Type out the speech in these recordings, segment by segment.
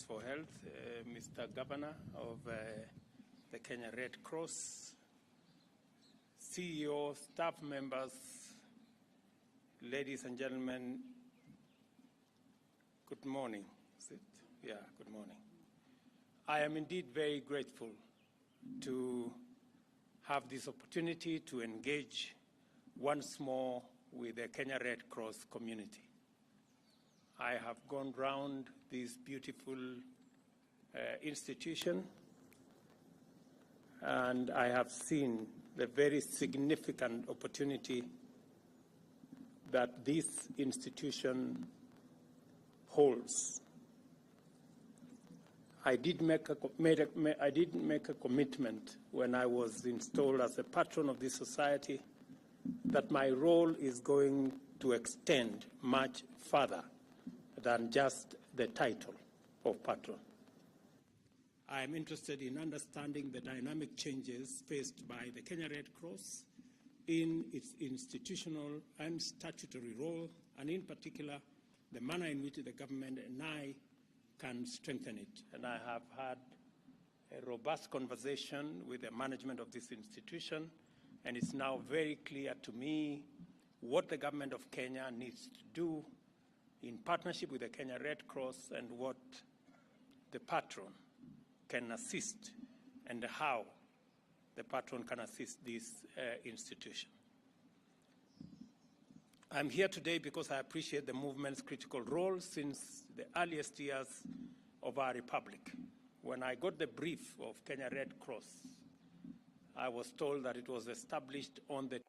for Health, Mr. Governor of the Kenya Red Cross, CEO, staff members, ladies and gentlemen, good morning. Is it? Yeah, good morning. I am indeed very grateful to have this opportunity to engage once more with the Kenya Red Cross community. I have gone round this beautiful institution, and I have seen the very significant opportunity that this institution holds. I did make a commitment when I was installed as a patron of this society that my role is going to extend much further than just the title of patron. I am interested in understanding the dynamic changes faced by the Kenya Red Cross in its institutional and statutory role, and in particular, the manner in which the government and I can strengthen it. And I have had a robust conversation with the management of this institution, and it's now very clear to me what the government of Kenya needs to do in partnership with the Kenya Red Cross and what the patron can assist and how the patron can assist this institution. I'm here today because I appreciate the movement's critical role since the earliest years of our republic. When I got the brief of Kenya Red Cross, I was told that it was established on the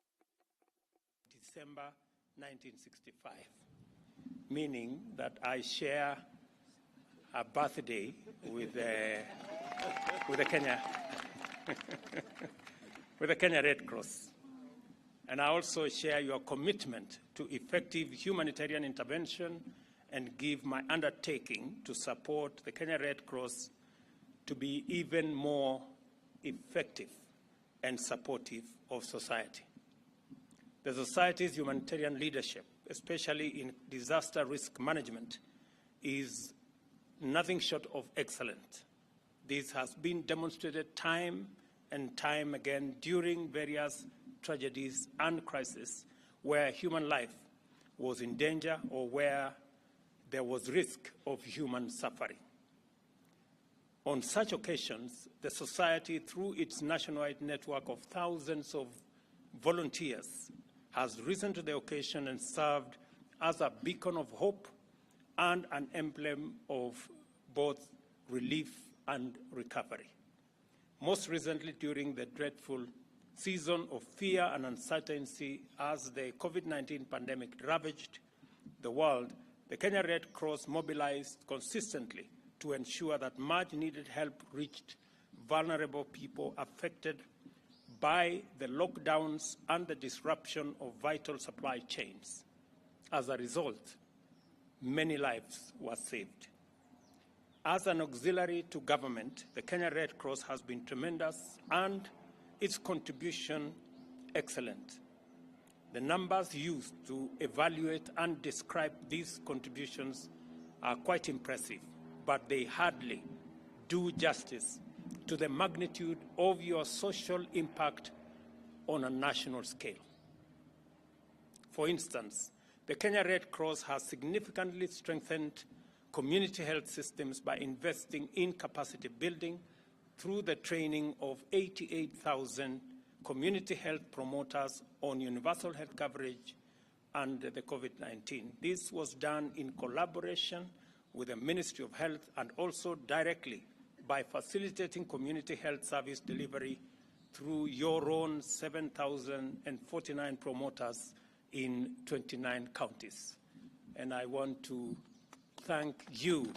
December 1965. Meaning that I share a birthday with the Kenya Red Cross. And I also share your commitment to effective humanitarian intervention and give my undertaking to support the Kenya Red Cross to be even more effective and supportive of society. The society's humanitarian leadership, especially in disaster risk management, is nothing short of excellent. This has been demonstrated time and time again during various tragedies and crises where human life was in danger or where there was risk of human suffering. On such occasions, the society, through its nationwide network of thousands of volunteers, has risen to the occasion and served as a beacon of hope and an emblem of both relief and recovery. Most recently, during the dreadful season of fear and uncertainty as the COVID-19 pandemic ravaged the world, the Kenya Red Cross mobilized consistently to ensure that much-needed help reached vulnerable people affected by the lockdowns and the disruption of vital supply chains. As a result, many lives were saved. As an auxiliary to government, the Kenya Red Cross has been tremendous and its contribution excellent. The numbers used to evaluate and describe these contributions are quite impressive, but they hardly do justice to the magnitude of your social impact on a national scale. For instance, the Kenya Red Cross has significantly strengthened community health systems by investing in capacity building through the training of 88,000 community health promoters on universal health coverage and the COVID-19. This was done in collaboration with the Ministry of Health and also directly by facilitating community health service delivery through your own 7,049 promoters in 29 counties. And I want to thank you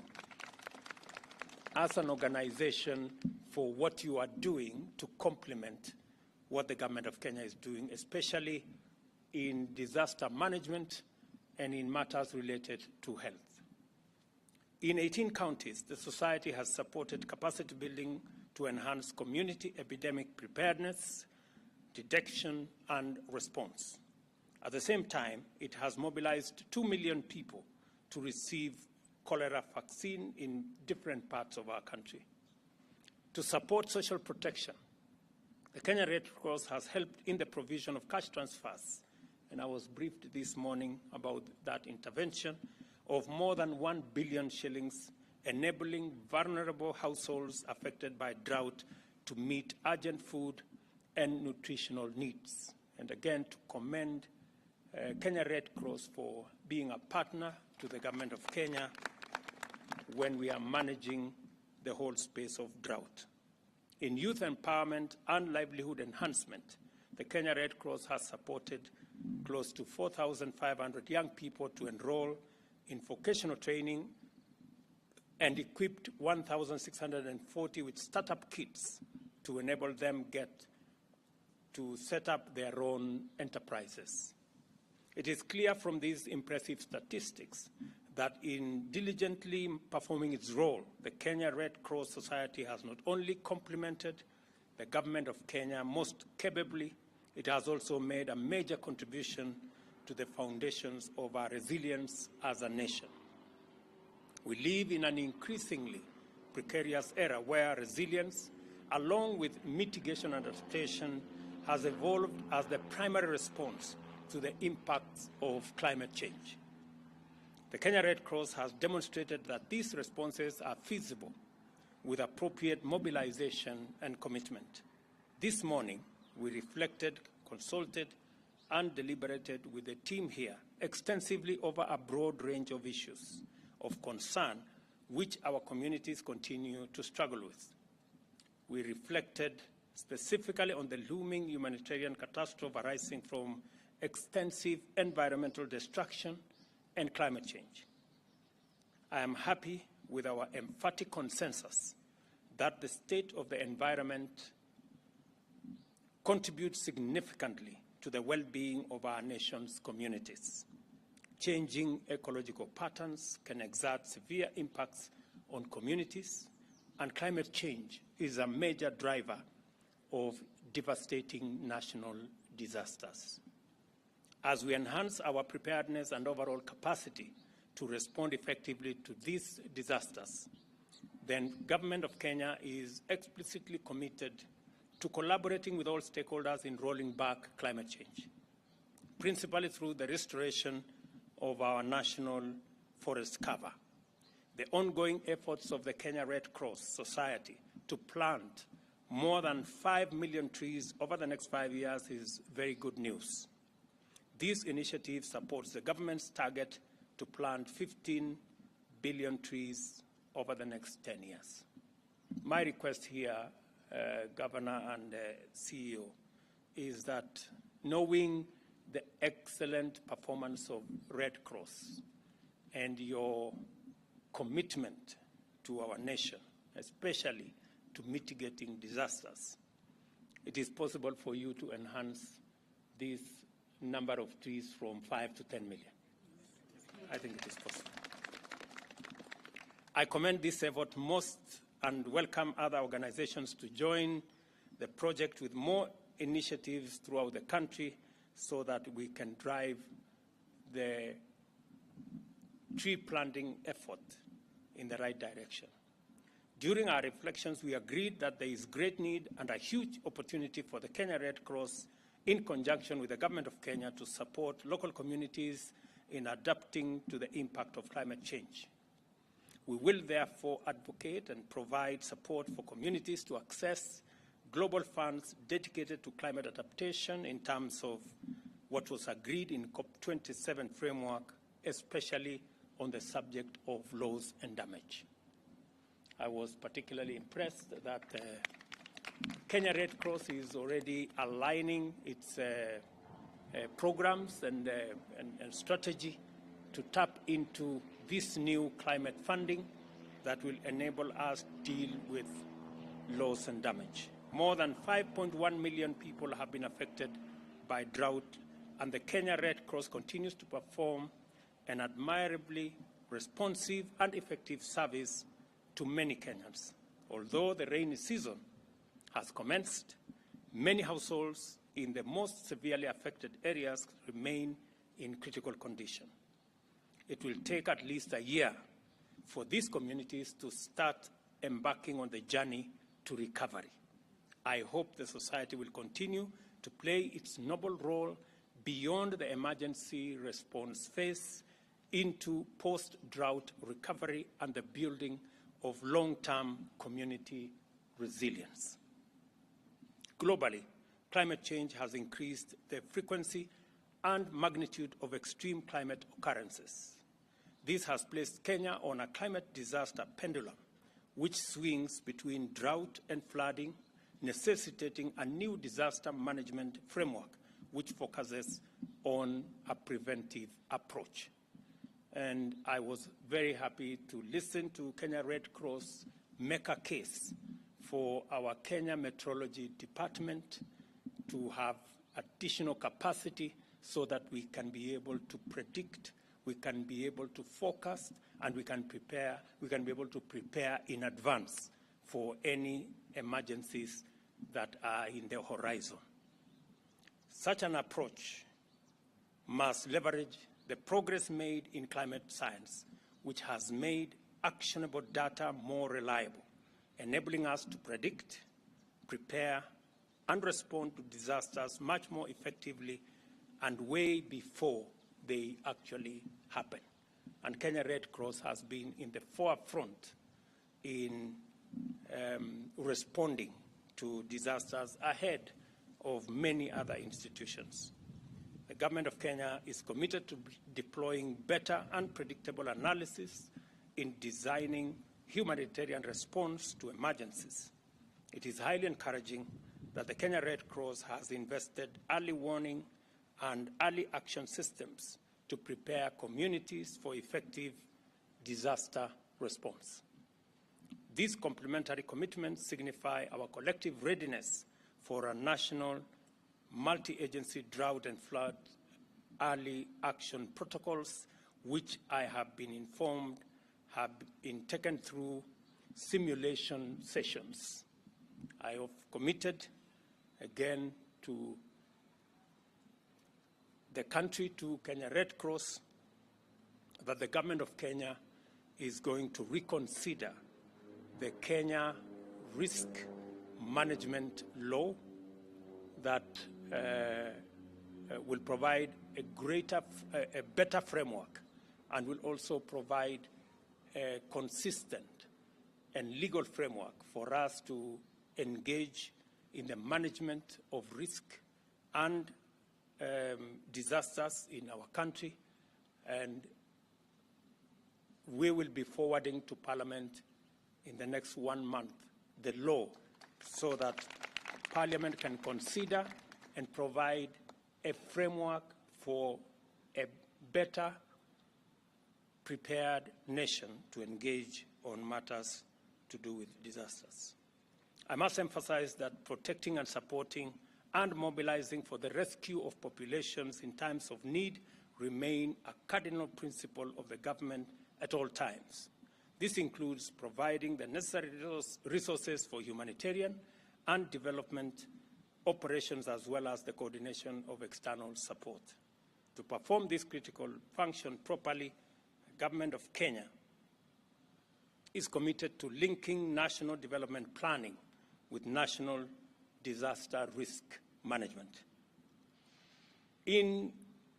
as an organization for what you are doing to complement what the government of Kenya is doing, especially in disaster management and in matters related to health. In 18 counties, the society has supported capacity building to enhance community epidemic preparedness, detection, and response. At the same time, it has mobilized 2 million people to receive cholera vaccine in different parts of our country. To support social protection, the Kenya Red Cross has helped in the provision of cash transfers, and I was briefed this morning about that intervention, of more than 1 billion shillings, enabling vulnerable households affected by drought to meet urgent food and nutritional needs. And again, to commend Kenya Red Cross for being a partner to the government of Kenya when we are managing the whole space of drought. In youth empowerment and livelihood enhancement, the Kenya Red Cross has supported close to 4,500 young people to enroll in vocational training and equipped 1,640 with startup kits to enable them to set up their own enterprises. It is clear from these impressive statistics that in diligently performing its role, the Kenya Red Cross Society has not only complemented the government of Kenya most capably, it has also made a major contribution to the foundations of our resilience as a nation. We live in an increasingly precarious era where resilience, along with mitigation and adaptation, has evolved as the primary response to the impacts of climate change. The Kenya Red Cross has demonstrated that these responses are feasible with appropriate mobilization and commitment. This morning, we reflected, consulted, and deliberated with the team here extensively over a broad range of issues of concern which our communities continue to struggle with. We reflected specifically on the looming humanitarian catastrophe arising from extensive environmental destruction and climate change. I am happy with our emphatic consensus that the state of the environment contributes significantly to the well-being of our nation's communities. Changing ecological patterns can exert severe impacts on communities, and climate change is a major driver of devastating national disasters. As we enhance our preparedness and overall capacity to respond effectively to these disasters, the Government of Kenya is explicitly committed to collaborating with all stakeholders in rolling back climate change, principally through the restoration of our national forest cover. The ongoing efforts of the Kenya Red Cross Society to plant more than 5 million trees over the next 5 years is very good news. This initiative supports the government's target to plant 15 billion trees over the next 10 years. My request here, Governor and CEO, is that knowing the excellent performance of Red Cross and your commitment to our nation, especially to mitigating disasters, it is possible for you to enhance this number of trees from 5 to 10 million. I think it is possible. I commend this effort most and welcome other organizations to join the project with more initiatives throughout the country so that we can drive the tree planting effort in the right direction. During our reflections, we agreed that there is great need and a huge opportunity for the Kenya Red Cross in conjunction with the Government of Kenya to support local communities in adapting to the impact of climate change. We will therefore advocate and provide support for communities to access global funds dedicated to climate adaptation in terms of what was agreed in COP27 framework, especially on the subject of loss and damage. I was particularly impressed that Kenya Red Cross is already aligning its programs and strategy to tap into this new climate funding that will enable us to deal with loss and damage. More than 5.1 million people have been affected by drought, and the Kenya Red Cross continues to perform an admirably responsive and effective service to many Kenyans. Although the rainy season has commenced, many households in the most severely affected areas remain in critical condition. It will take at least a year for these communities to start embarking on the journey to recovery. I hope the society will continue to play its noble role beyond the emergency response phase into post-drought recovery and the building of long-term community resilience. Globally, climate change has increased the frequency and magnitude of extreme climate occurrences. This has placed Kenya on a climate disaster pendulum, which swings between drought and flooding, necessitating a new disaster management framework which focuses on a preventive approach. And I was very happy to listen to Kenya Red Cross make a case for our Kenya Meteorology Department to have additional capacity so that we can be able to predict, we can be able to forecast, and we can be able to prepare in advance for any emergencies that are in the horizon. Such an approach must leverage the progress made in climate science, which has made actionable data more reliable, enabling us to predict, prepare, and respond to disasters much more effectively and way before they actually happen. And Kenya Red Cross has been in the forefront in responding to disasters ahead of many other institutions. The government of Kenya is committed to deploying better and predictable analysis in designing humanitarian response to emergencies. It is highly encouraging that the Kenya Red Cross has invested early warning and early action systems to prepare communities for effective disaster response. These complementary commitments signify our collective readiness for a national multi-agency drought and flood early action protocols, which I have been informed have been taken through simulation sessions. I have committed again to the country, to Kenya Red Cross, that the government of Kenya is going to reconsider the Kenya Risk Management Law that will provide a better framework and will also provide a consistent and legal framework for us to engage in the management of risk and disasters in our country. And we will be forwarding to Parliament in the next 1 month the law so that Parliament can consider and provide a framework for a better prepared nation to engage on matters to do with disasters. I must emphasize that protecting and supporting and mobilizing for the rescue of populations in times of need remain a cardinal principle of the government at all times. This includes providing the necessary resources for humanitarian and development operations, as well as the coordination of external support. To perform this critical function properly, the government of Kenya is committed to linking national development planning with national disaster risk management. In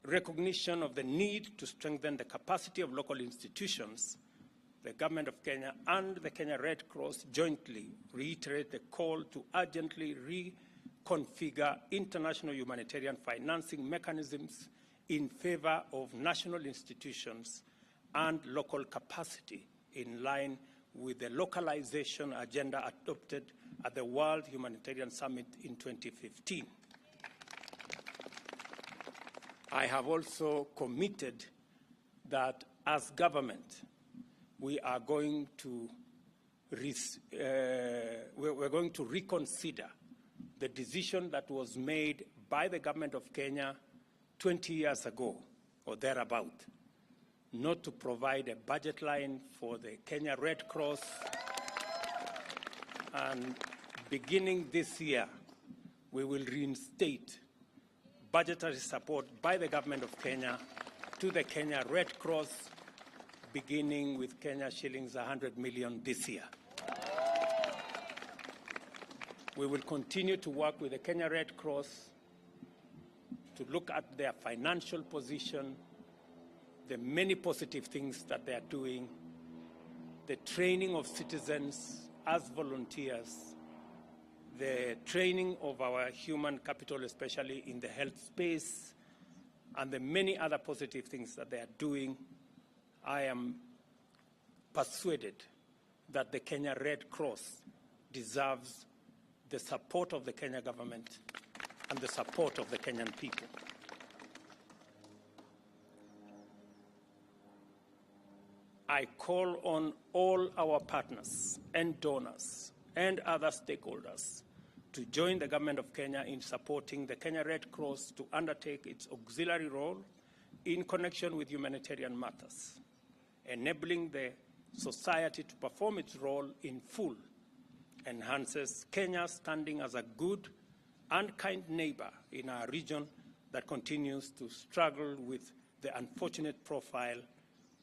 recognition of the need to strengthen the capacity of local institutions, the government of Kenya and the Kenya Red Cross jointly reiterate the call to urgently reconfigure international humanitarian financing mechanisms in favor of national institutions and local capacity, in line with the localization agenda adopted at the World Humanitarian Summit in 2015. I have also committed that as government, we are going to reconsider the decision that was made by the government of Kenya 20 years ago or thereabout, not to provide a budget line for the Kenya Red Cross. And beginning this year, we will reinstate budgetary support by the government of Kenya to the Kenya Red Cross beginning with Kenya shillings 100 million this year. We will continue to work with the Kenya Red Cross to look at their financial position, the many positive things that they are doing, the training of citizens as volunteers, the training of our human capital, especially in the health space, and the many other positive things that they are doing. I am persuaded that the Kenya Red Cross deserves the support of the Kenya government and the support of the Kenyan people. I call on all our partners and donors and other stakeholders to join the government of Kenya in supporting the Kenya Red Cross to undertake its auxiliary role in connection with humanitarian matters, enabling the society to perform its role in full enhances Kenya's standing as a good and kind neighbor in our region that continues to struggle with the unfortunate profile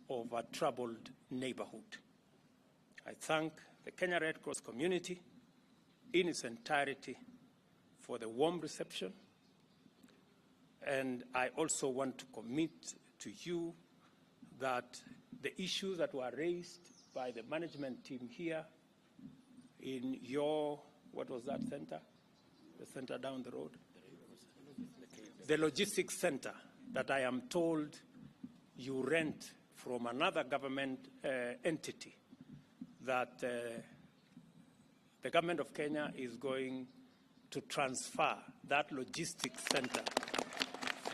of a troubled neighborhood. I thank the Kenya Red Cross community in its entirety for the warm reception, and I also want to commit to you that the issues that were raised by the management team here in your, what was that center? The center down the road? The logistics center that I am told you rent from another government entity, that the government of Kenya is going to transfer that logistics center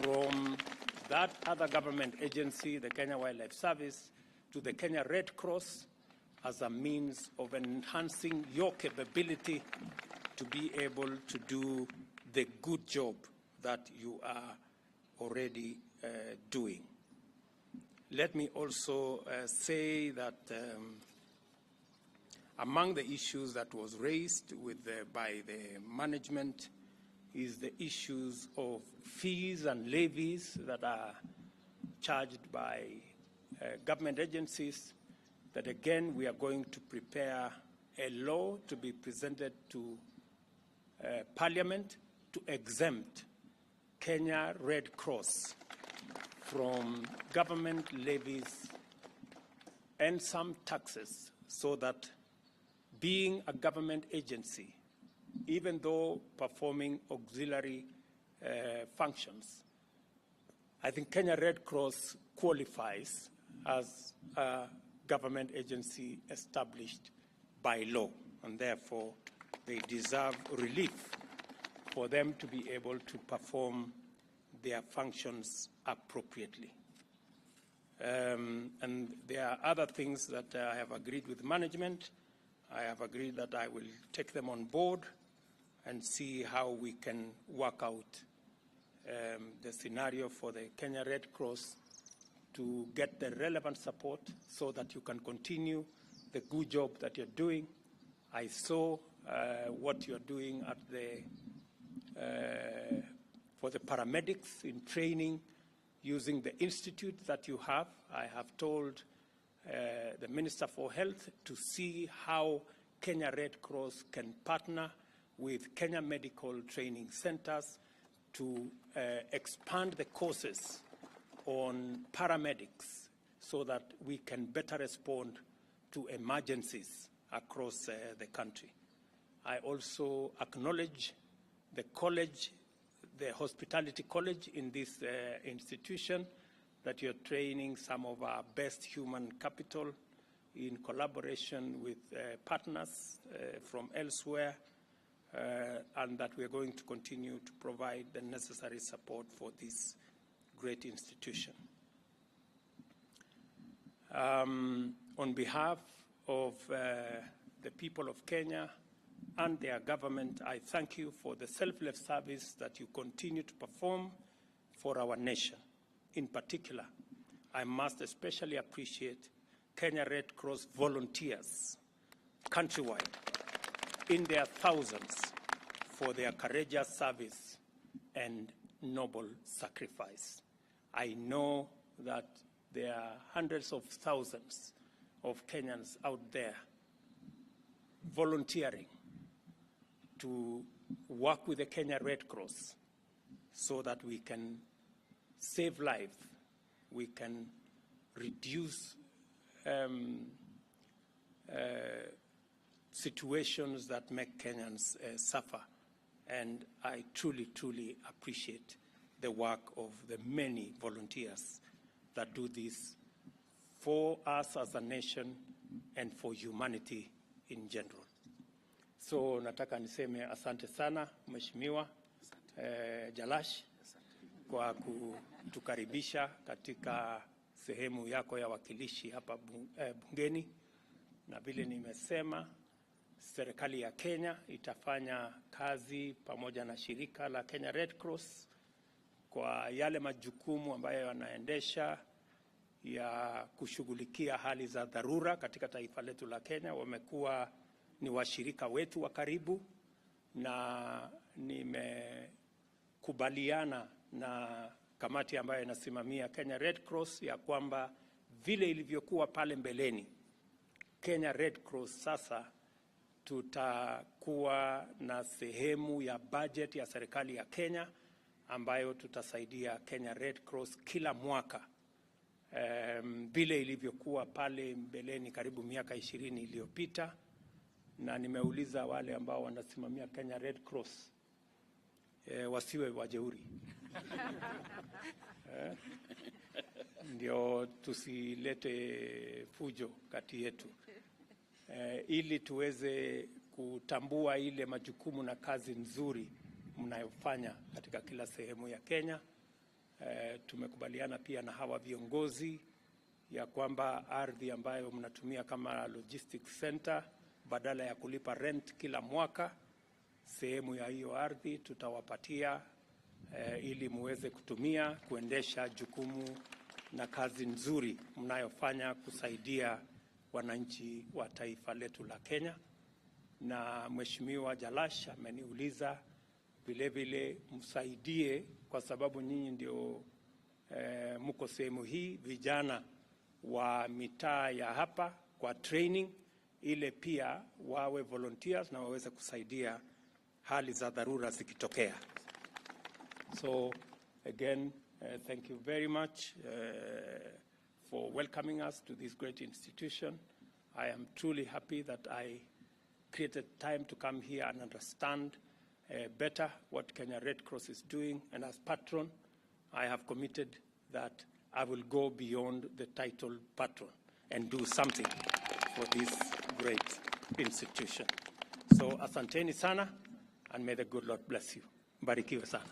from that other government agency, the Kenya Wildlife Service, to the Kenya Red Cross as a means of enhancing your capability to be able to do the good job that you are already doing. Let me also say that among the issues that was raised by the management is the issues of fees and levies that are charged by government agencies, that again we are going to prepare a law to be presented to Parliament to exempt Kenya Red Cross from government levies and some taxes, so that being a government agency, even though performing auxiliary functions, I think Kenya Red Cross qualifies as a government agency established by law, and therefore they deserve relief for them to be able to perform their functions appropriately. And there are other things that I have agreed with management. I have agreed that I will take them on board and see how we can work out the scenario for the Kenya Red Cross to get the relevant support so that you can continue the good job that you're doing. I saw what you're doing at for the paramedics in training using the institute that you have. I have told the Minister for Health to see how Kenya Red Cross can partner with Kenya Medical Training Centers to expand the courses on paramedics so that we can better respond to emergencies across the country. I also acknowledge the college, the hospitality college in this institution, that you're training some of our best human capital in collaboration with partners from elsewhere, and that we're going to continue to provide the necessary support for this great institution. On behalf of the people of Kenya and their government, I thank you for the selfless service that you continue to perform for our nation. In particular, I must especially appreciate Kenya Red Cross volunteers countrywide in their thousands for their courageous service and noble sacrifice. I know that there are hundreds of thousands of Kenyans out there volunteering to work with the Kenya Red Cross so that we can save lives, we can reduce situations that make Kenyans suffer. And I truly, truly appreciate the work of the many volunteers that do this for us as a nation and for humanity in general. So nataka niseme asante sana Mheshimiwa Jalash kwa kutukaribisha katika sehemu yako ya wakilishi hapa bungeni, na vile nimesema serikali ya Kenya itafanya kazi pamoja na shirika la Kenya Red Cross kwa yale majukumu ambayo wanaendesha ya kushughulikia hali za dharura katika taifa letu la Kenya. Wamekuwa ni washirika wetu wa karibu, na nimekubaliana na kamati ambayo inasimamia Kenya Red Cross ya kwamba vile ilivyokuwa pale mbeleni, Kenya Red Cross sasa tutakuwa na sehemu ya budget ya serikali ya Kenya ambayo tutasaidia Kenya Red Cross kila mwaka, vile ilivyokuwa pale mbeleni karibu miaka 20 iliyopita. Na nimeuliza wale ambao wanasimamia Kenya Red Cross wasiwe wajeuri ndio tusilete fujo kati yetu, ili tuweze kutambua ile majukumu na kazi nzuri mnayofanya katika kila sehemu ya Kenya. Tumekubaliana pia na hawa viongozi ya kwamba ardhi ambayo mnatumia kama logistics center, badala ya kulipa rent kila mwaka, sehemu ya hiyo ardhi tutawapatia ili muweze kutumia kuendesha jukumu na kazi nzuri mnayofanya kusaidia wananchi wa taifa letu la Kenya. Na Mheshimiwa Jalash ameniuliza vile vile msaidie, kwa sababu nyinyi ndio mko sehemu hii, vijana wa mitaa ya hapa kwa training, ile pia wawe volunteers na waweze kusaidia hali za dharura zikitokea. So again, thank you very much for welcoming us to this great institution. I am truly happy that I created time to come here and understand better what Kenya Red Cross is doing. And as patron, I have committed that I will go beyond the title patron and do something for this great institution. So asanteni sana, and may the good Lord bless you. Mbarikiwe sana.